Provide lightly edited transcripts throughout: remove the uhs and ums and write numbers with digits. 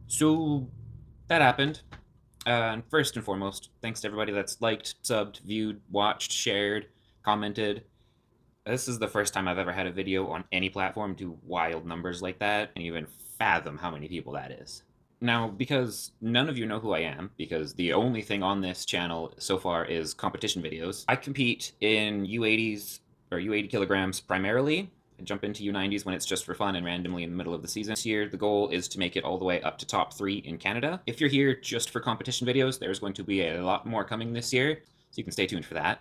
So that happened. And first and foremost, thanks to everybody that's liked, subbed, viewed, watched, shared, commented. This is the first time I've ever had a video on any platform do wild numbers like that and even fathom how many people that is. Now, because none of you know who I am, because the only thing on this channel so far is competition videos, I compete in U80s or U80 kilograms primarily. I jump into U90s when it's just for fun and randomly in the middle of the season. This year, the goal is to make it all the way up to top 3 in Canada. If you're here just for competition videos, there's going to be a lot more coming this year, so you can stay tuned for that.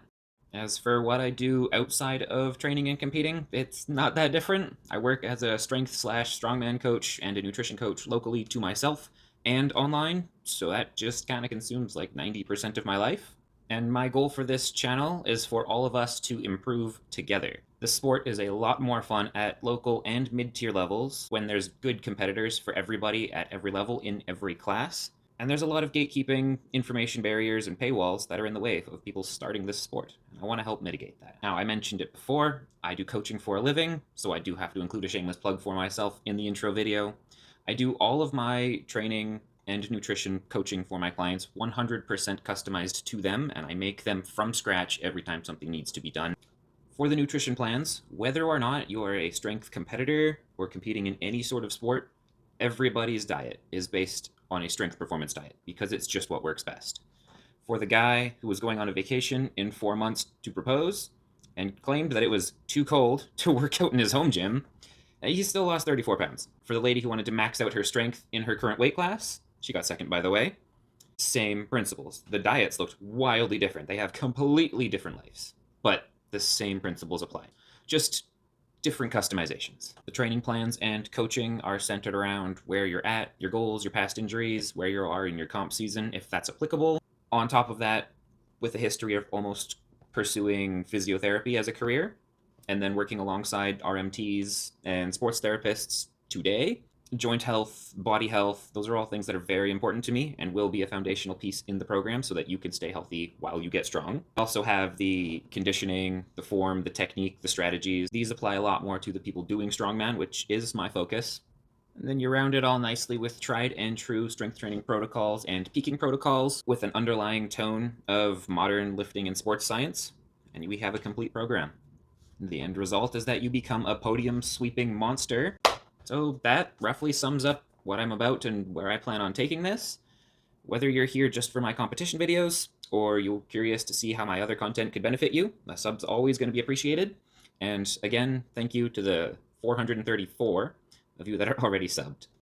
As for what I do outside of training and competing, it's not that different. I work as a strength/strongman coach and a nutrition coach locally to myself and online, so that just kind of consumes like 90% of my life. And my goal for this channel is for all of us to improve together. The sport is a lot more fun at local and mid-tier levels when there's good competitors for everybody at every level in every class. And there's a lot of gatekeeping, information barriers, and paywalls that are in the way of people starting this sport. I want to help mitigate that. Now, I mentioned it before, I do coaching for a living, so I do have to include a shameless plug for myself in the intro video. I do all of my training and nutrition coaching for my clients 100% customized to them, and I make them from scratch every time something needs to be done. For the nutrition plans, whether or not you are a strength competitor or competing in any sort of sport, everybody's diet is based on a strength performance diet because it's just what works best. For the guy who was going on a vacation in 4 months to propose and claimed that it was too cold to work out in his home gym, he still lost 34 pounds. For the lady who wanted to max out her strength in her current weight class, she got second, by the way, same principles. The diets looked wildly different. They have completely different lives, but the same principles apply. Just different customizations. The training plans and coaching are centered around where you're at, your goals, your past injuries, where you are in your comp season, if that's applicable. On top of that, with a history of almost pursuing physiotherapy as a career, and then working alongside RMTs and sports therapists today, joint health, body health, those are all things that are very important to me and will be a foundational piece in the program so that you can stay healthy while you get strong. I also have the conditioning, the form, the technique, the strategies. These apply a lot more to the people doing strongman, which is my focus. And then you round it all nicely with tried and true strength training protocols and peaking protocols with an underlying tone of modern lifting and sports science, and we have a complete program. The end result is that you become a podium sweeping monster. So that roughly sums up what I'm about and where I plan on taking this. Whether you're here just for my competition videos, or you're curious to see how my other content could benefit you, a sub's always going to be appreciated. And again, thank you to the 434 of you that are already subbed.